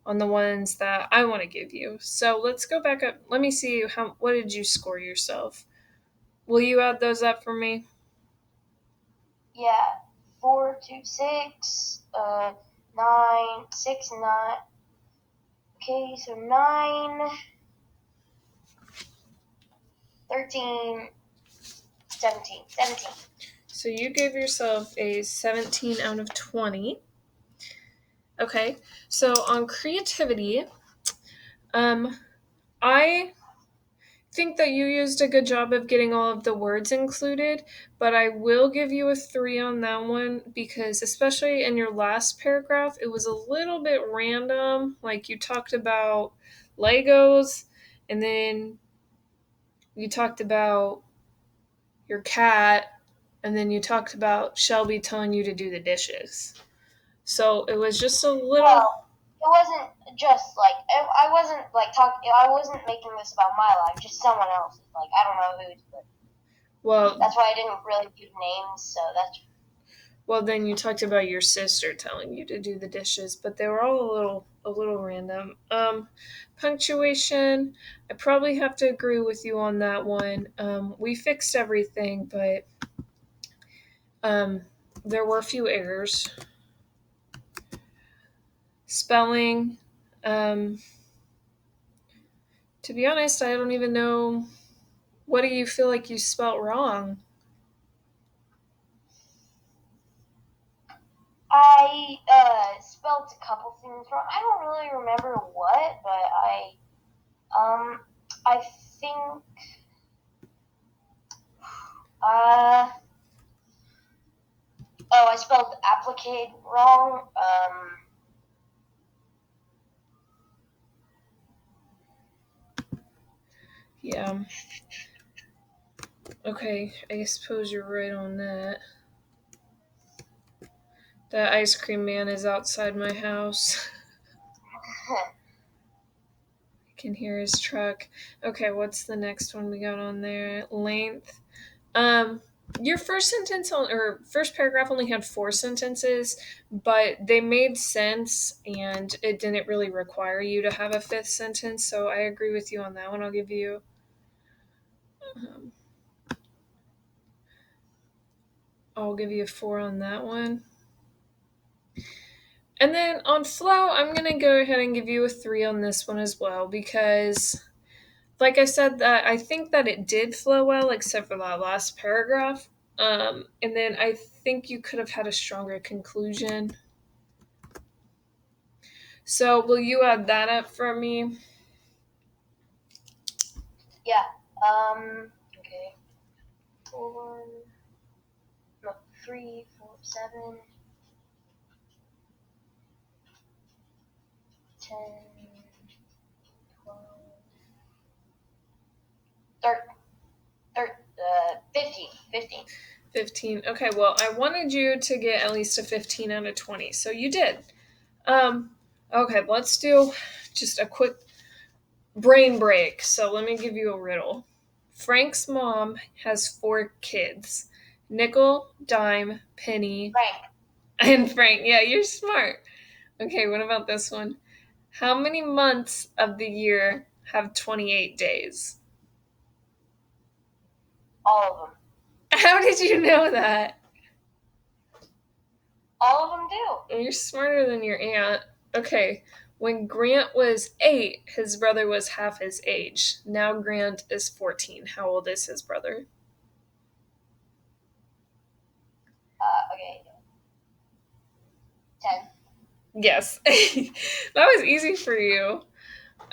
on the ones that I want to give you. So let's go back up. Let me see what did you score yourself? Will you add those up for me? Yeah, 4 to 6, 9, 6, 9. Okay, so 9, 13, 17. So you gave yourself a 17 out of 20. Okay, so on creativity, I think that you used a good job of getting all of the words included, but I will give you a 3 on that one because, especially in your last paragraph, it was a little bit random. Like you talked about Legos, and then you talked about your cat, and then you talked about Shelby telling you to do the dishes. So it was just a little. Well, it wasn't just like I wasn't like talking. I wasn't making this about my life, just someone else's. Like I don't know whose, but Well, that's why I didn't really give names. So that's well, then you talked about your sister telling you to do the dishes, but they were all a little random. Punctuation, I probably have to agree with you on that one. We fixed everything, but um, there were a few errors. Spelling, um, to be honest, I don't even know. What do you feel like you spelt wrong? I spelled a couple things wrong. I don't really remember what, but I think I spelled applicate wrong. Yeah. Okay, I suppose you're right on that. That ice cream man is outside my house. I can hear his truck. Okay, what's the next one we got on there? Length. Um, your first paragraph only had 4 sentences, but they made sense and it didn't really require you to have a fifth sentence. So I agree with you on that one. Um, I'll give you a 4 on that one. And then on flow, I'm gonna go ahead and give you a 3 on this one as well because, like I said, that I think that it did flow well, except for that last paragraph. And then I think you could have had a stronger conclusion. So will you add that up for me? yeah. Okay. 4. 3, 4, 7, 10, 12, 15. 15. 15. Okay, well, I wanted you to get at least a 15 out of 20, so you did. Okay, let's do just a quick brain break. So let me give you a riddle. Frank's mom has 4 kids. Nickel, dime, penny, Frank. and Frank. Yeah, you're smart. Okay, what about this one? How many months of the year have 28 days? All of them. How did you know that? All of them do. You're smarter than your aunt. Okay, when Grant was 8, his brother was half his age. Now Grant is 14. How old is his brother? Okay. 10. Yes. That was easy for you.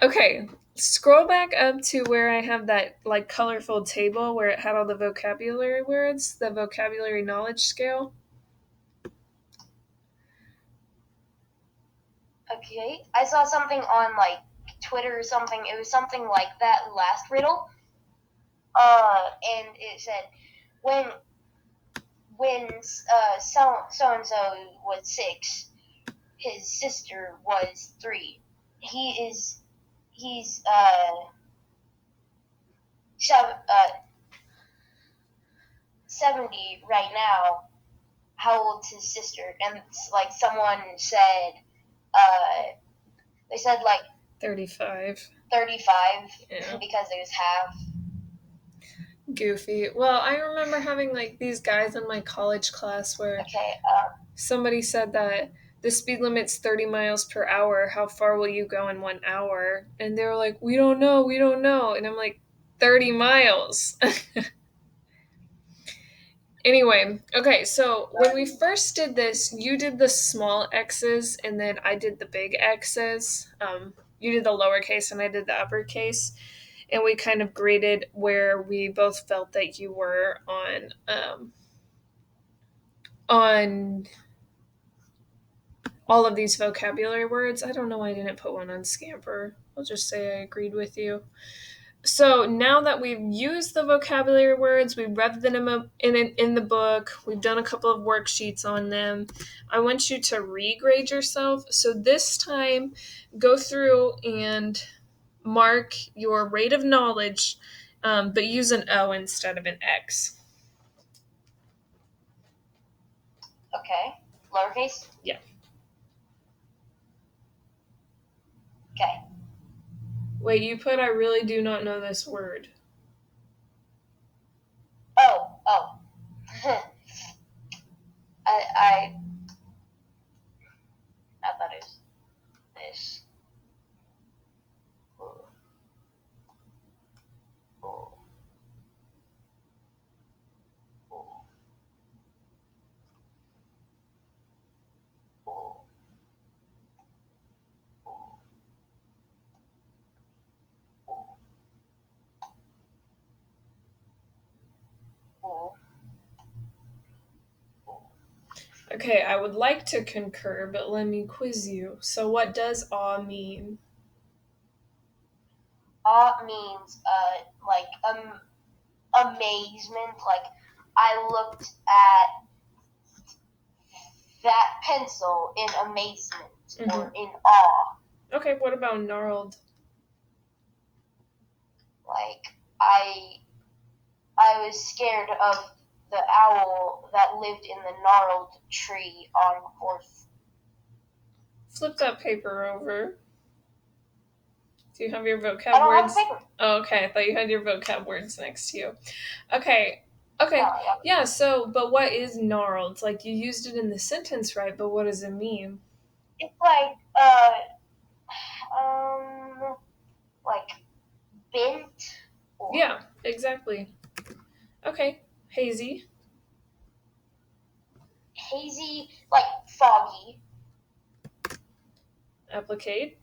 Okay, scroll back up to where I have that like colorful table where it had all the vocabulary words, the vocabulary knowledge scale. Okay. I saw something on like Twitter or something. It was something like that last riddle. And it said when so and so was 6, his sister was 3. He's 70 right now. How old's his sister? And like someone said, they said like 35. 35 Yeah. because it was half. Goofy. Well, I remember having like these guys in my college class where Okay. somebody said that the speed limit's 30 miles per hour. How far will you go in 1 hour? And they were like, we don't know. And I'm like, 30 miles. Anyway, okay, so when we first did this, you did the small X's and then I did the big X's. You did the lowercase and I did the uppercase. And we kind of graded where we both felt that you were on all of these vocabulary words. I don't know why I didn't put one on scamper. I'll just say I agreed with you. So now that we've used the vocabulary words, we've read them up in the book, we've done a couple of worksheets on them, I want you to regrade yourself. So this time, go through and mark your rate of knowledge, but use an O instead of an X. Okay. Lowercase? Yeah. Okay. Wait, you put I really do not know this word. Oh. I thought it was this. Ooh. Ooh. Ooh. Ooh. Ooh. Okay, I would like to concur, but let me quiz you. So what does awe mean? Awe means like amazement. Like I looked at that pencil in amazement or in awe. Okay, what about gnarled? Like I was scared of the owl that lived in the gnarled tree on 4th. Flip that paper over. Do you have your vocab I don't words? have paper. Oh, okay. I thought you had your vocab words next to you. Okay. No, Yeah, so, but what is gnarled? Like, you used it in the sentence, right? But what does it mean? it's like bent. Or Yeah, exactly. Okay. Hazy. hazy, like foggy. Applicate.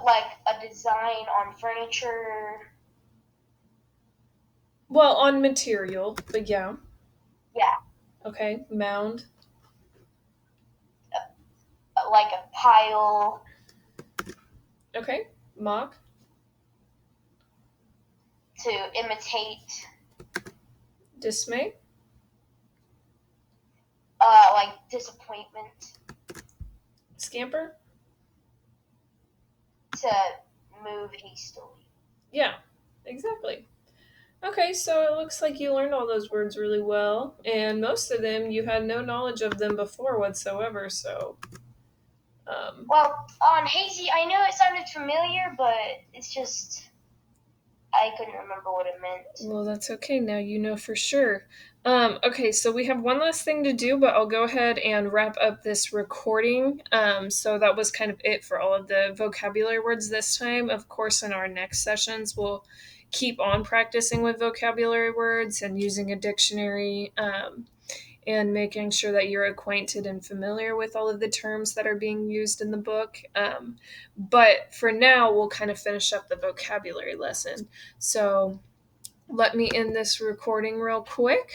Like a design on furniture. Well, on material, but yeah. Yeah, Okay, mound. like a pile. Okay, mock. To imitate, Dismay. like disappointment. Scamper. To move hastily. Yeah, exactly. Okay, so it looks like you learned all those words really well, and most of them you had no knowledge of them before whatsoever. So, um, Well, on hazy, I know it sounded familiar, but it's just I couldn't remember what it meant. well, that's okay. Now you know for sure. Okay, so we have one last thing to do, but I'll go ahead and wrap up this recording. So that was kind of it for all of the vocabulary words this time. Of course, in our next sessions, we'll keep on practicing with vocabulary words and using a dictionary. And making sure that you're acquainted and familiar with all of the terms that are being used in the book. But for now, we'll kind of finish up the vocabulary lesson. So let me end this recording real quick.